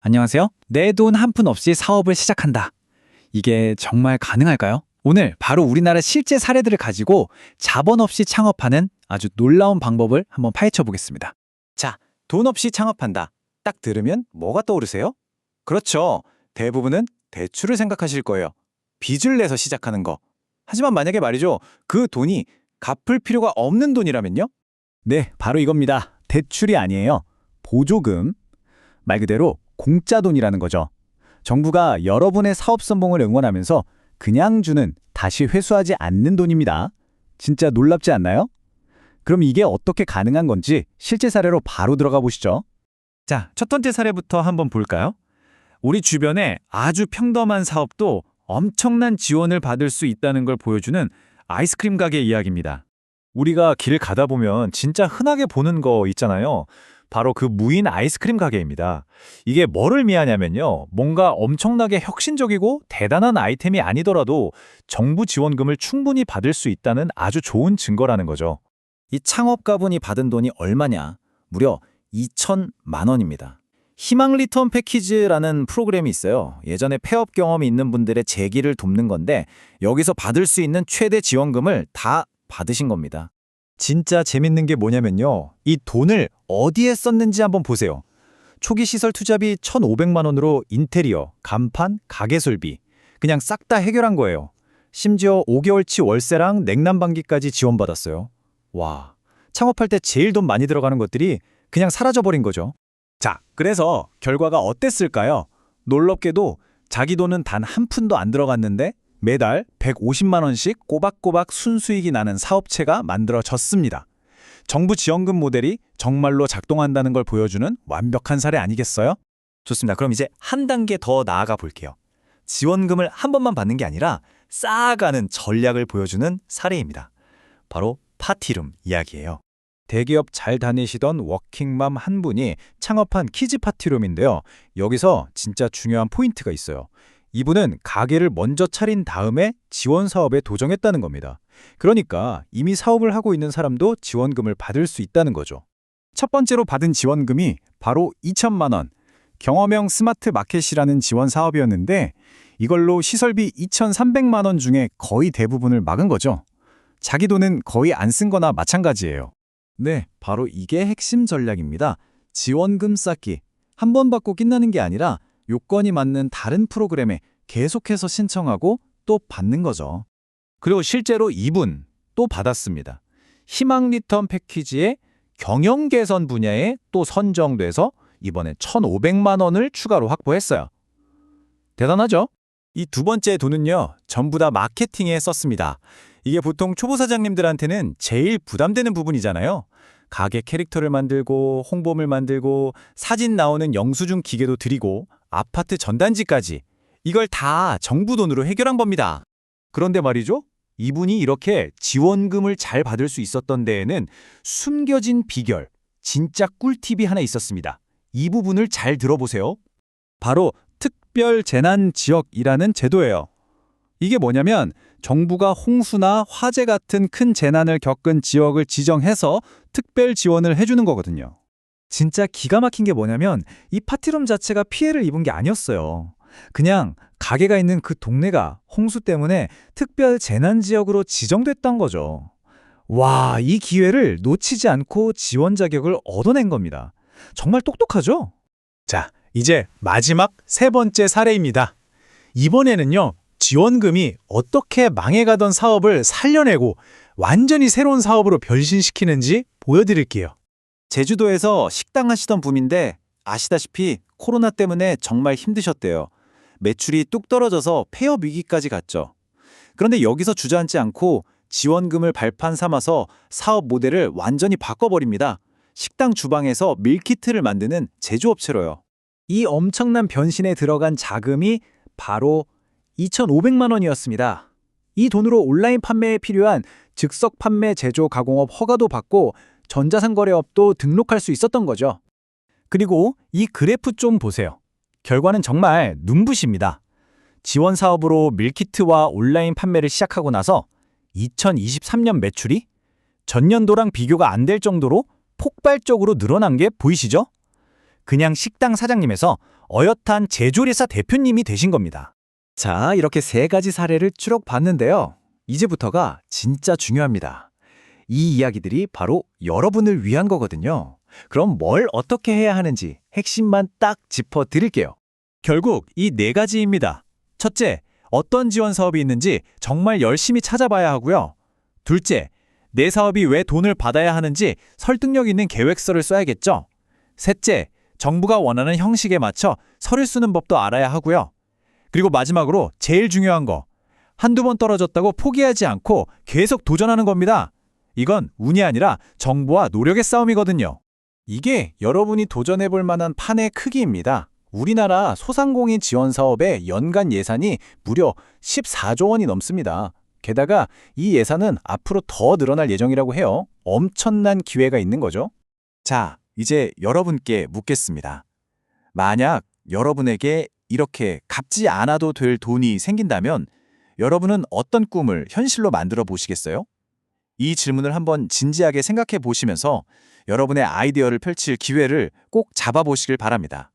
안녕하세요. 내 돈 한 푼 없이 사업을 시작한다. 이게 정말 가능할까요? 오늘 바로 우리나라 실제 사례들을 가지고 자본 없이 창업하는 아주 놀라운 방법을 한번 파헤쳐 보겠습니다. 자, 돈 없이 창업한다. 딱 들으면 뭐가 떠오르세요? 그렇죠. 대부분은 대출을 생각하실 거예요. 빚을 내서 시작하는 거. 하지만 만약에 말이죠. 그 돈이 갚을 필요가 없는 돈이라면요? 네, 바로 이겁니다. 대출이 아니에요. 보조금. 말 그대로 공짜 돈이라는 거죠. 정부가 여러분의 사업 성공을 응원하면서 그냥 주는, 다시 회수하지 않는 돈입니다. 진짜 놀랍지 않나요? 그럼 이게 어떻게 가능한 건지 실제 사례로 바로 들어가 보시죠. 자, 첫 번째 사례부터 한번 볼까요? 우리 주변에 아주 평범한 사업도 엄청난 지원을 받을 수 있다는 걸 보여주는 아이스크림 가게 이야기입니다. 우리가 길 가다 보면 진짜 흔하게 보는 거 있잖아요. 바로 그 무인 아이스크림 가게입니다. 이게 뭐를 의미하냐면요. 뭔가 엄청나게 혁신적이고 대단한 아이템이 아니더라도 정부 지원금을 충분히 받을 수 있다는 아주 좋은 증거라는 거죠. 이 창업가분이 받은 돈이 얼마냐? 무려 2천만 원입니다. 희망 리턴 패키지라는 프로그램이 있어요. 예전에 폐업 경험이 있는 분들의 재기를 돕는 건데 여기서 받을 수 있는 최대 지원금을 다 받으신 겁니다. 진짜 재밌는 게 뭐냐면요. 이 돈을 어디에 썼는지 한번 보세요. 초기 시설 투자비 1,500만 원으로 인테리어, 간판, 가게 설비 그냥 싹 다 해결한 거예요. 심지어 5개월치 월세랑 냉난방기까지 지원받았어요. 와, 창업할 때 제일 돈 많이 들어가는 것들이 그냥 사라져버린 거죠. 자, 그래서 결과가 어땠을까요? 놀랍게도 자기 돈은 단 한 푼도 안 들어갔는데 매달 150만 원씩 꼬박꼬박 순수익이 나는 사업체가 만들어졌습니다. 정부 지원금 모델이 정말로 작동한다는 걸 보여주는 완벽한 사례 아니겠어요? 좋습니다. 그럼 이제 한 단계 더 나아가 볼게요. 지원금을 한 번만 받는 게 아니라 쌓아가는 전략을 보여주는 사례입니다. 바로 파티룸 이야기예요. 대기업 잘 다니시던 워킹맘 한 분이 창업한 키즈 파티룸인데요. 여기서 진짜 중요한 포인트가 있어요. 이분은 가게를 먼저 차린 다음에 지원 사업에 도전했다는 겁니다. 그러니까 이미 사업을 하고 있는 사람도 지원금을 받을 수 있다는 거죠. 첫 번째로 받은 지원금이 바로 2천만 원, 경험형 스마트 마켓이라는 지원 사업이었는데 이걸로 시설비 2,300만 원 중에 거의 대부분을 막은 거죠. 자기 돈은 거의 안 쓴 거나 마찬가지예요. 네, 바로 이게 핵심 전략입니다. 지원금 쌓기. 한 번 받고 끝나는 게 아니라 요건이 맞는 다른 프로그램에 계속해서 신청하고 또 받는 거죠. 그리고 실제로 이분 또 받았습니다. 희망 리턴 패키지의 경영 개선 분야에 또 선정돼서 이번에 1,500만 원을 추가로 확보했어요. 대단하죠? 이 두 번째 돈은요, 전부 다 마케팅에 썼습니다. 이게 보통 초보 사장님들한테는 제일 부담되는 부분이잖아요. 가게 캐릭터를 만들고 홍보물 만들고 사진 나오는 영수증 기계도 드리고 아파트 전단지까지 이걸 다 정부 돈으로 해결한 겁니다. 그런데 말이죠. 이분이 이렇게 지원금을 잘 받을 수 있었던 데에는 숨겨진 비결, 진짜 꿀팁이 하나 있었습니다. 이 부분을 잘 들어보세요. 바로 특별재난지역이라는 제도예요. 이게 뭐냐면 정부가 홍수나 화재 같은 큰 재난을 겪은 지역을 지정해서 특별 지원을 해주는 거거든요. 진짜 기가 막힌 게 뭐냐면 이 파티룸 자체가 피해를 입은 게 아니었어요. 그냥 가게가 있는 그 동네가 홍수 때문에 특별 재난지역으로 지정됐던 거죠. 와, 이 기회를 놓치지 않고 지원 자격을 얻어낸 겁니다. 정말 똑똑하죠? 자, 이제 마지막 세 번째 사례입니다. 이번에는요. 지원금이 어떻게 망해가던 사업을 살려내고 완전히 새로운 사업으로 변신시키는지 보여드릴게요. 제주도에서 식당 하시던 분인데 아시다시피 코로나 때문에 정말 힘드셨대요. 매출이 뚝 떨어져서 폐업 위기까지 갔죠. 그런데 여기서 주저앉지 않고 지원금을 발판 삼아서 사업 모델을 완전히 바꿔버립니다. 식당 주방에서 밀키트를 만드는 제조업체로요. 이 엄청난 변신에 들어간 자금이 바로 2,500만 원이었습니다. 이 돈으로 온라인 판매에 필요한 즉석 판매 제조 가공업 허가도 받고 전자상거래업도 등록할 수 있었던 거죠. 그리고 이 그래프 좀 보세요. 결과는 정말 눈부십니다. 지원 사업으로 밀키트와 온라인 판매를 시작하고 나서 2023년 매출이 전년도랑 비교가 안 될 정도로 폭발적으로 늘어난 게 보이시죠? 그냥 식당 사장님에서 어엿한 제조리사 대표님이 되신 겁니다. 자, 이렇게 세 가지 사례를 쭉 봤는데요. 이제부터가 진짜 중요합니다. 이 이야기들이 바로 여러분을 위한 거거든요. 그럼 뭘 어떻게 해야 하는지 핵심만 딱 짚어 드릴게요. 결국 이 네 가지입니다. 첫째, 어떤 지원 사업이 있는지 정말 열심히 찾아봐야 하고요. 둘째, 내 사업이 왜 돈을 받아야 하는지 설득력 있는 계획서를 써야겠죠. 셋째, 정부가 원하는 형식에 맞춰 서류 쓰는 법도 알아야 하고요. 그리고 마지막으로 제일 중요한 거, 한두 번 떨어졌다고 포기하지 않고 계속 도전하는 겁니다. 이건 운이 아니라 정보와 노력의 싸움이거든요. 이게 여러분이 도전해볼 만한 판의 크기입니다. 우리나라 소상공인 지원 사업의 연간 예산이 무려 14조 원이 넘습니다. 게다가 이 예산은 앞으로 더 늘어날 예정이라고 해요. 엄청난 기회가 있는 거죠. 자, 이제 여러분께 묻겠습니다. 만약 여러분에게 이렇게 갚지 않아도 될 돈이 생긴다면 여러분은 어떤 꿈을 현실로 만들어 보시겠어요? 이 질문을 한번 진지하게 생각해 보시면서 여러분의 아이디어를 펼칠 기회를 꼭 잡아보시길 바랍니다.